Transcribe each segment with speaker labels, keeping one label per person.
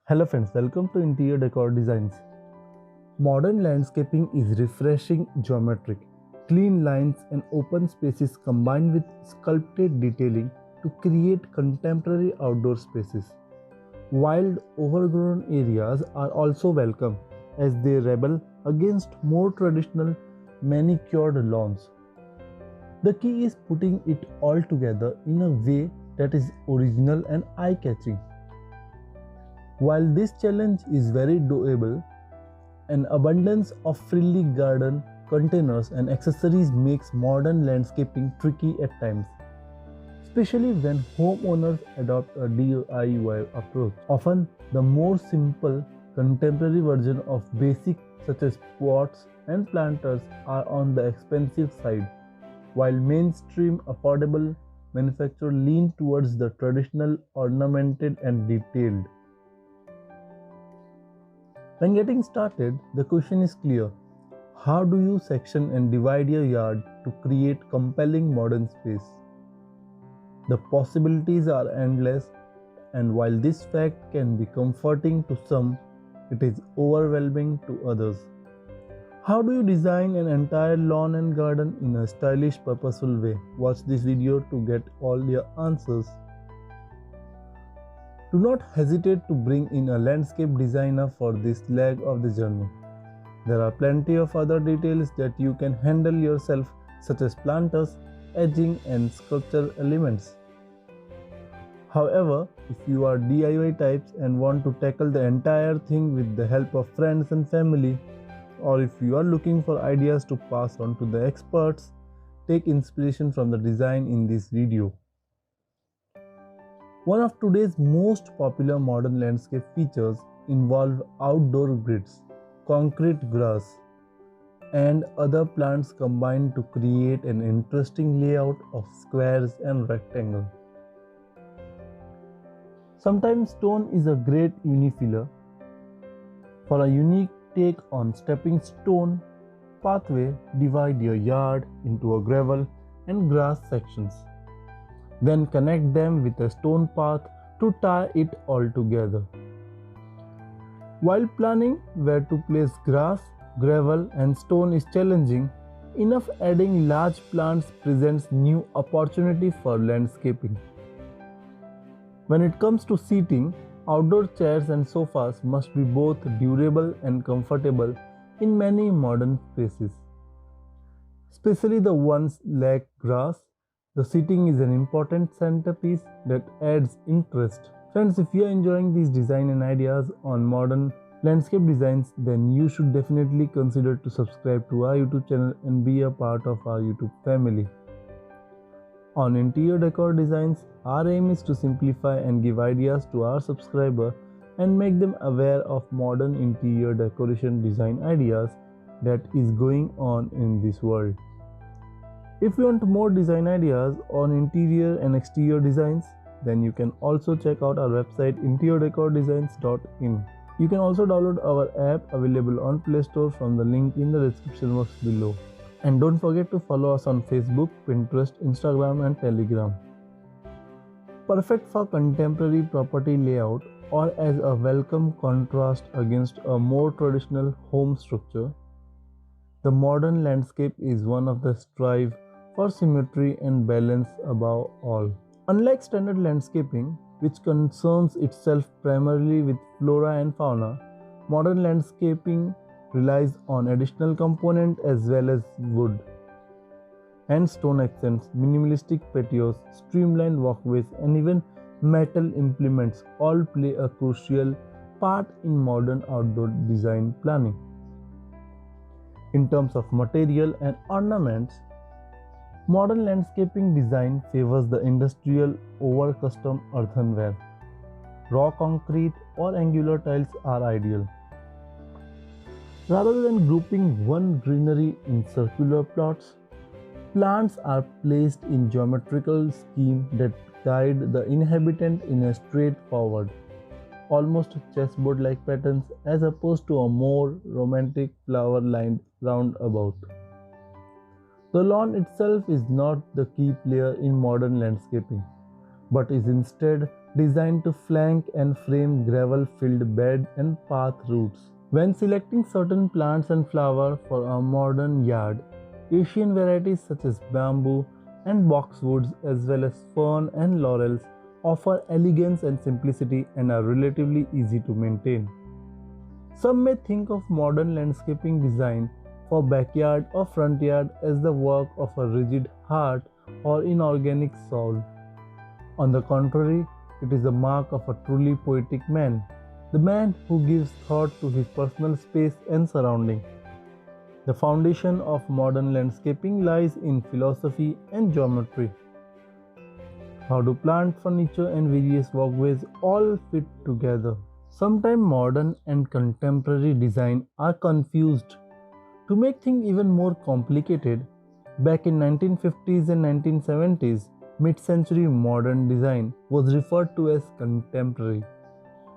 Speaker 1: Hello friends, welcome to Interior Decor Designs. Modern landscaping is refreshing geometric, clean lines and open spaces combined with sculpted detailing to create contemporary outdoor spaces. Wild, overgrown areas are also welcome as they rebel against more traditional manicured lawns. The key is putting it all together in a way that is original and eye-catching. While this challenge is very doable, an abundance of frilly garden containers and accessories makes modern landscaping tricky at times, especially when homeowners adopt a DIY approach. Often, the more simple contemporary version of basic such as pots and planters are on the expensive side, while mainstream affordable manufacturers lean towards the traditional ornamented and detailed. When getting started, the question is clear. How do you section and divide your yard to create compelling modern space? The possibilities are endless, and while this fact can be comforting to some, it is overwhelming to others. How do you design an entire lawn and garden in a stylish, purposeful way? Watch this video to get all your answers. Do not hesitate to bring in a landscape designer for this leg of the journey. There are plenty of other details that you can handle yourself, such as planters, edging, and sculpture elements. However, if you are DIY types and want to tackle the entire thing with the help of friends and family, or if you are looking for ideas to pass on to the experts, take inspiration from the design in this video. One of today's most popular modern landscape features involve outdoor grids, concrete grass, and other plants combined to create an interesting layout of squares and rectangles. Sometimes stone is a great unifiller. For a unique take on stepping stone pathway, divide your yard into a gravel and grass sections. Then connect them with a stone path to tie it all together. While planning where to place grass, gravel and stone is challenging, enough adding large plants presents new opportunity for landscaping. When it comes to seating, outdoor chairs and sofas must be both durable and comfortable in many modern spaces, especially the ones lack grass. The seating is an important centerpiece that adds interest. Friends, if you are enjoying these design and ideas on modern landscape designs, then you should definitely consider to subscribe to our YouTube channel and be a part of our YouTube family. On Interior Decor Designs, our aim is to simplify and give ideas to our subscribers and make them aware of modern interior decoration design ideas that is going on in this world. If you want more design ideas on interior and exterior designs, then you can also check out our website interiordecordesigns.in. You can also download our app available on Play Store from the link in the description box below. And don't forget to follow us on Facebook, Pinterest, Instagram and Telegram. Perfect for contemporary property layout or as a welcome contrast against a more traditional home structure, the modern landscape is one of the strive for symmetry and balance above all. Unlike standard landscaping, which concerns itself primarily with flora and fauna, modern landscaping relies on additional components as well as wood and stone accents, minimalistic patios, streamlined walkways, and even metal implements all play a crucial part in modern outdoor design planning. In terms of material and ornaments, modern landscaping design favors the industrial over custom earthenware. Raw concrete or angular tiles are ideal. Rather than grouping one greenery in circular plots, plants are placed in geometrical schemes that guide the inhabitant in a straightforward, almost chessboard-like patterns as opposed to a more romantic flower-lined roundabout. The lawn itself is not the key player in modern landscaping, but is instead designed to flank and frame gravel-filled bed and path routes. When selecting certain plants and flowers for a modern yard, Asian varieties such as bamboo and boxwoods as well as fern and laurels offer elegance and simplicity and are relatively easy to maintain. Some may think of modern landscaping design for backyard or front yard as the work of a rigid heart or inorganic soul. On the contrary, it is a mark of a truly poetic man, the man who gives thought to his personal space and surrounding. The foundation of modern landscaping lies in philosophy and geometry. How do plant, furniture, and various walkways all fit together? Sometimes modern and contemporary design are confused. To make things even more complicated, back in 1950s and 1970s, mid-century modern design was referred to as contemporary.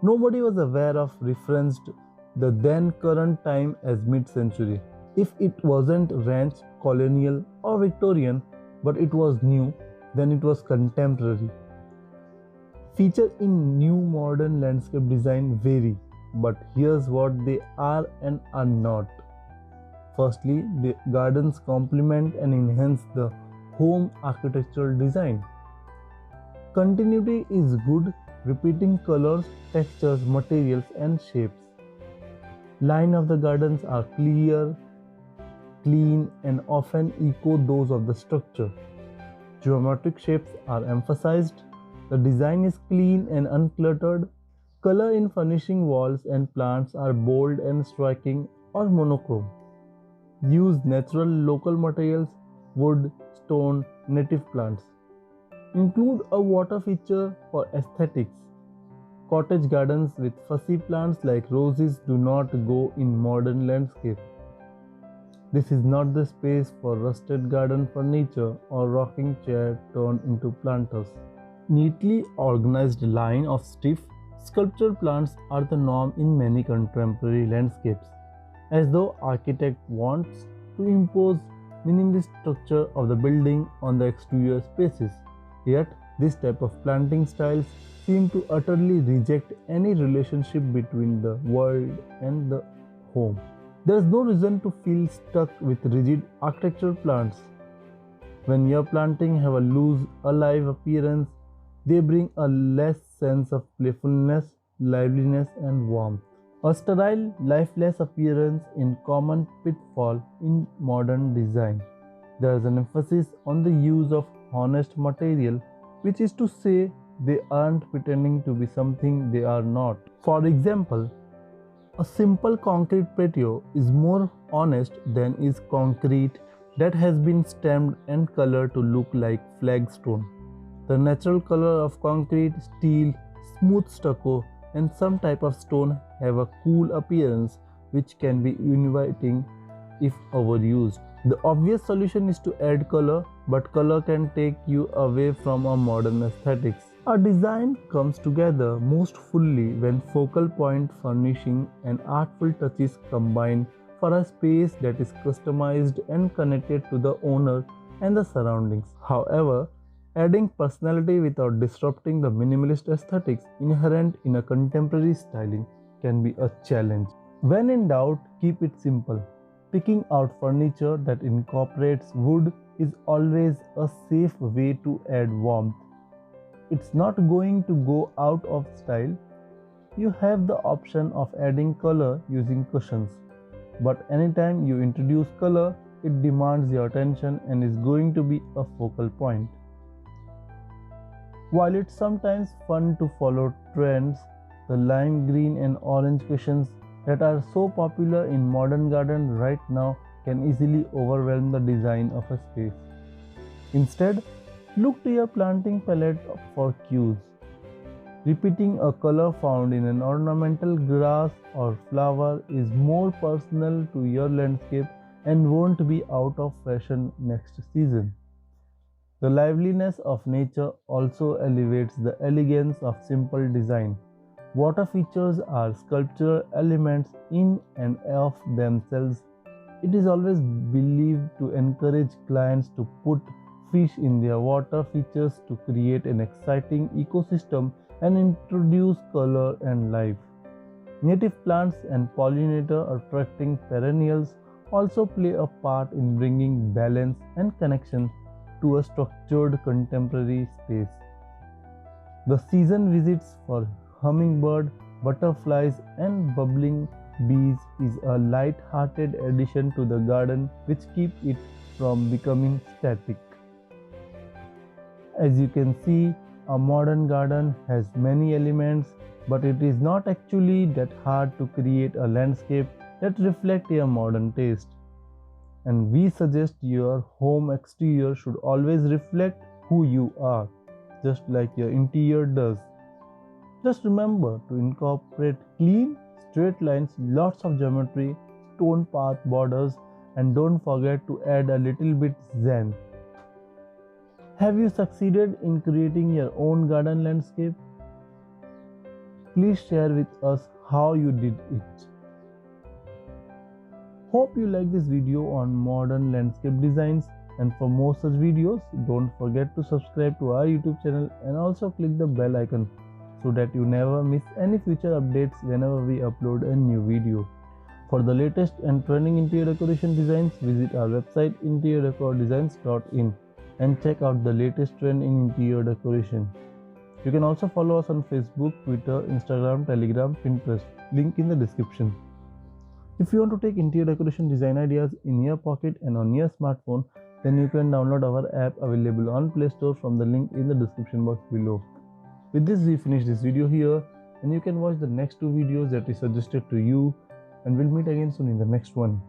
Speaker 1: Nobody was aware of referenced the then current time as mid-century. If it wasn't ranch, colonial or Victorian, but it was new, then it was contemporary. Features in new modern landscape design vary, but here's what they are and are not. Firstly, the gardens complement and enhance the home architectural design. Continuity is good, repeating colors, textures, materials, and shapes. Lines of the gardens are clear, clean, and often echo those of the structure. Geometric shapes are emphasized. The design is clean and uncluttered. Color in furnishing walls and plants are bold and striking or monochrome. Use natural local materials, wood, stone, native plants. Include a water feature for aesthetics. Cottage gardens with fussy plants like roses do not go in modern landscape. This is not the space for rusted garden furniture or rocking chair turned into planters. Neatly organized line of stiff, sculptured plants are the norm in many contemporary landscapes, as though architect wants to impose minimalist structure of the building on the exterior spaces. Yet, this type of planting styles seem to utterly reject any relationship between the world and the home. There is no reason to feel stuck with rigid architectural plants. When your planting have a loose, alive appearance, they bring a less sense of playfulness, liveliness, and warmth. A sterile, lifeless appearance in common pitfall in modern design. There is an emphasis on the use of honest material, which is to say, they aren't pretending to be something they are not. For example, a simple concrete patio is more honest than is concrete that has been stamped and colored to look like flagstone. The natural color of concrete, steel, smooth stucco, and some type of stone have a cool appearance which can be inviting if overused. The obvious solution is to add color, but color can take you away from a modern aesthetics. A design comes together most fully when focal point furnishing and artful touches combine for a space that is customized and connected to the owner and the surroundings. However, adding personality without disrupting the minimalist aesthetics inherent in a contemporary styling can be a challenge. When in doubt, keep it simple. Picking out furniture that incorporates wood is always a safe way to add warmth. It's not going to go out of style. You have the option of adding color using cushions. But anytime you introduce color, it demands your attention and is going to be a focal point. While it's sometimes fun to follow trends, the lime green and orange cushions that are so popular in modern garden right now can easily overwhelm the design of a space. Instead, look to your planting palette for cues. Repeating a color found in an ornamental grass or flower is more personal to your landscape and won't be out of fashion next season. The liveliness of nature also elevates the elegance of simple design. Water features are sculptural elements in and of themselves It is always believed to encourage clients to put fish in their water features to create an exciting ecosystem and introduce color and life. Native plants and pollinator attracting perennials also play a part in bringing balance and connection to a structured contemporary space. The season visits for hummingbird, butterflies, and bubbling bees is a light-hearted addition to the garden which keep it from becoming static. As you can see, a modern garden has many elements, but it is not actually that hard to create a landscape that reflects a modern taste. And we suggest your home exterior should always reflect who you are, just like your interior does. Just remember to incorporate clean, straight lines, lots of geometry, stone path borders, and don't forget to add a little bit zen. Have you succeeded in creating your own garden landscape? Please share with us how you did it. Hope you like this video on modern landscape designs, and for more such videos, don't forget to subscribe to our YouTube channel and also click the bell icon so that you never miss any future updates whenever we upload a new video. For the latest and trending interior decoration designs, visit our website interiordecordesigns.in and check out the latest trend in interior decoration. You can also follow us on Facebook, Twitter, Instagram, Telegram, Pinterest, link in the description. If you want to take interior decoration design ideas in your pocket and on your smartphone, then you can download our app available on Play Store from the link in the description box below. With this, we finish this video here, and you can watch the next two videos that is suggested to you, and we'll meet again soon in the next one.